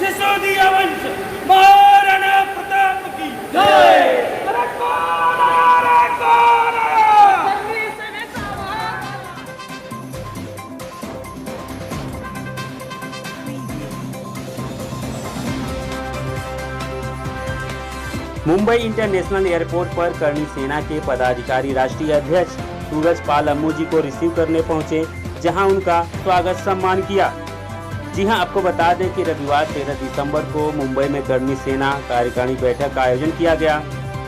सिसोदिया वंश महाराणा प्रताप की जय। अरे कौन आया रे, कौन आया? मुंबई इंटरनेशनल एयरपोर्ट पर करनी सेना के पदाधिकारी राष्ट्रीय अध्यक्ष सूरजपाल अम्मू जी को रिसीव करने पहुंचे, जहां उनका स्वागत सम्मान किया। जी हां, आपको बता दें कि रविवार 13 दिसंबर को मुंबई में करनी सेना कार्यकारिणी बैठक का आयोजन किया गया।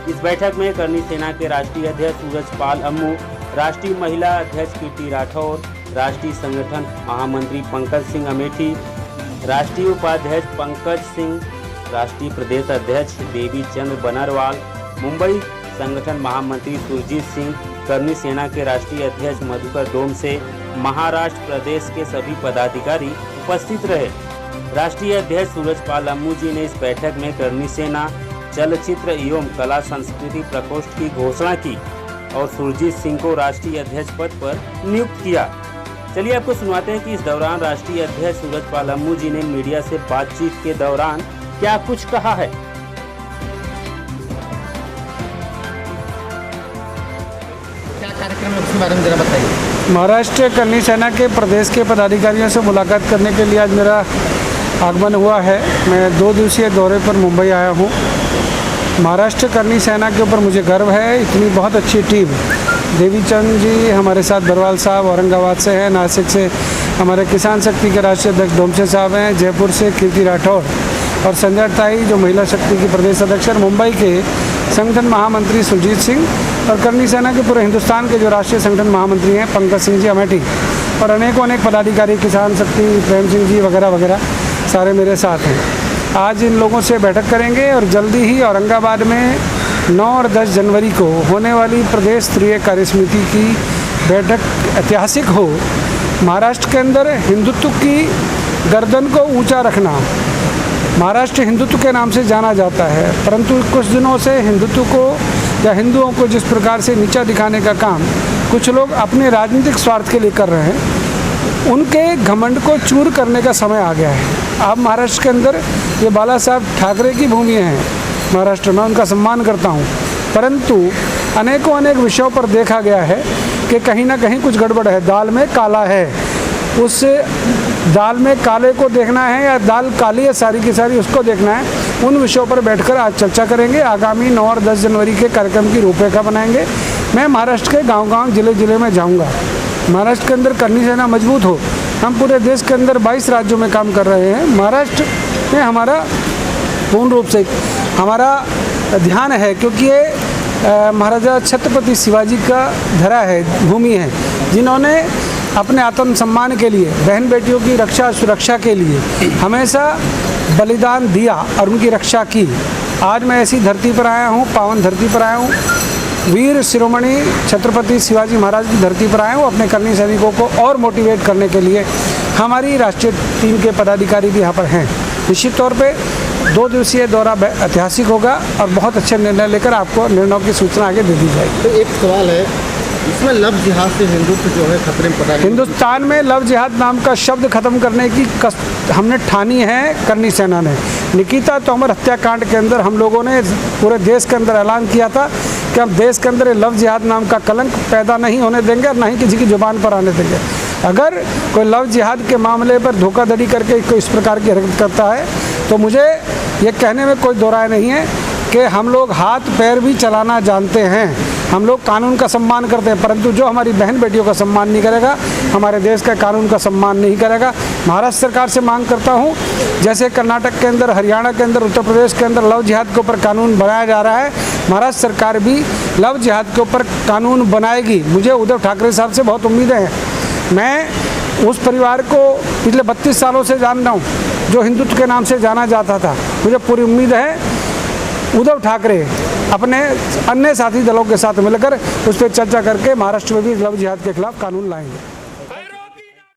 इस बैठक में करनी सेना के राष्ट्रीय अध्यक्ष सूरजपाल अम्मू, राष्ट्रीय महिला अध्यक्ष कीर्ति राठौर, राष्ट्रीय संगठन महामंत्री पंकज सिंह अमेठी, राष्ट्रीय उपाध्यक्ष पंकज सिंह, राष्ट्रीय प्रदेश अध्यक्ष देवी चंद्र बनरवाल, मुंबई संगठन महामंत्री सुरजीत सिंह, करनी सेना के राष्ट्रीय अध्यक्ष मधुकर डोमसे, महाराष्ट्र प्रदेश के सभी पदाधिकारी उपस्थित रहे। राष्ट्रीय अध्यक्ष सूरजपाल अम्मू जी ने इस बैठक में करनी सेना चलचित्र एवं कला संस्कृति प्रकोष्ठ की घोषणा की और सुरजीत सिंह को राष्ट्रीय अध्यक्ष पद पर नियुक्त किया। चलिए आपको सुनवाते हैं कि इस दौरान राष्ट्रीय अध्यक्ष सूरजपाल अम्मू जी ने मीडिया से बातचीत के दौरान क्या कुछ कहा है। क्या कार्यक्रम है उसके बारे में जरा बताइए। महाराष्ट्र करनी सेना के प्रदेश के पदाधिकारियों से मुलाकात करने के लिए आज मेरा आगमन हुआ है। मैं 2 दिवसीय दौरे पर मुंबई आया हूँ। महाराष्ट्र करनी सेना के ऊपर मुझे गर्व है। इतनी बहुत अच्छी टीम, देवी चंद जी हमारे साथ, बरवाल साहब औरंगाबाद से हैं, नासिक से हमारे किसान शक्ति के राष्ट्रीय अध्यक्ष डोमसे साहब हैं, जयपुर से कीर्ति राठौर और संजय ताई जो महिला शक्ति की प्रदेश अध्यक्ष, मुंबई के संगठन महामंत्री सुरजीत सिंह और करनी सेना के पूरे हिंदुस्तान के जो राष्ट्रीय संगठन महामंत्री हैं पंकज सिंह जी अमेठी और अनेक पदाधिकारी, किसान शक्ति प्रेम सिंह जी वगैरह वगैरह सारे मेरे साथ हैं। आज इन लोगों से बैठक करेंगे और जल्दी ही औरंगाबाद में 9 और 10 जनवरी को होने वाली प्रदेश स्तरीय कार्यसमिति की बैठक ऐतिहासिक हो। महाराष्ट्र के अंदर हिंदुत्व की गर्दन को ऊंचा रखना, महाराष्ट्र हिंदुत्व के नाम से जाना जाता है, परंतु कुछ दिनों से हिंदुत्व को या हिंदुओं को जिस प्रकार से नीचा दिखाने का काम कुछ लोग अपने राजनीतिक स्वार्थ के लिए कर रहे हैं, उनके घमंड को चूर करने का समय आ गया है। अब महाराष्ट्र के अंदर ये बाला साहब ठाकरे की भूमि है महाराष्ट्र में, उनका सम्मान करता हूँ, परंतु अनेक विषयों पर देखा गया है कि कहीं ना कहीं कुछ गड़बड़ है, दाल में काला है। उस दाल में काले को देखना है या दाल काली है सारी की सारी, उसको देखना है। उन विषयों पर बैठकर आज चर्चा करेंगे। आगामी 9 और 10 जनवरी के कार्यक्रम की रूपरेखा बनाएंगे। मैं महाराष्ट्र के गांव-गांव जिले में जाऊंगा। महाराष्ट्र के अंदर करनी सेना मजबूत हो। हम पूरे देश के अंदर 22 राज्यों में काम कर रहे हैं। महाराष्ट्र में हमारा पूर्ण रूप से हमारा ध्यान है, क्योंकि ये महाराजा छत्रपति शिवाजी का धरा है, भूमि है, जिन्होंने अपने आत्मसम्मान के लिए, बहन बेटियों की रक्षा सुरक्षा के लिए हमेशा बलिदान दिया और उनकी रक्षा की। आज मैं ऐसी धरती पर आया हूँ, पावन धरती पर आया हूँ, वीर शिरोमणि छत्रपति शिवाजी महाराज की धरती पर आए हूँ अपने करनी सैनिकों को और मोटिवेट करने के लिए। हमारी राष्ट्रीय टीम के पदाधिकारी भी यहाँ पर हैं। निश्चित तौर पे 2 दिवसीय दौरा ऐतिहासिक होगा और बहुत अच्छे निर्णय लेकर आपको निर्णयों की सूचना आगे दे दी जाएगी। तो एक सवाल है, इसमें लव जिहाद से हिंदुत्व जो है खतरे में पड़ा है। हिंदुस्तान में लव जिहाद नाम का शब्द खत्म करने की हमने ठानी है करनी सेना ने। निकिता तोमर हत्याकांड के अंदर हम लोगों ने पूरे देश के अंदर ऐलान किया था कि हम देश के अंदर लव जिहाद नाम का कलंक पैदा नहीं होने देंगे और ना ही किसी की जुबान पर आने देंगे। अगर कोई लव जिहाद के मामले पर धोखाधड़ी करके कोई इस प्रकार की हरकत करता है तो मुझे ये कहने में कोई दो राय नहीं है कि हम लोग हाथ पैर भी चलाना जानते हैं, हम लोग कानून का सम्मान करते हैं, परंतु जो हमारी बहन बेटियों का सम्मान नहीं करेगा, हमारे देश का कानून का सम्मान नहीं करेगा। महाराष्ट्र सरकार से मांग करता हूं, जैसे कर्नाटक के अंदर, हरियाणा के अंदर, उत्तर प्रदेश के अंदर लव जिहाद के ऊपर कानून बनाया जा रहा है, महाराष्ट्र सरकार भी लव जिहाद के ऊपर कानून बनाएगी। मुझे उद्धव ठाकरे साहब से बहुत उम्मीदें हैं। मैं उस परिवार को पिछले 32 सालों से जान रहा हूँ जो हिंदुत्व के नाम से जाना जाता था। मुझे पूरी उम्मीद है उद्धव ठाकरे अपने अन्य साथी दलों के साथ मिलकर उस पर चर्चा करके महाराष्ट्र में भी लव जिहाद के खिलाफ कानून लाएंगे।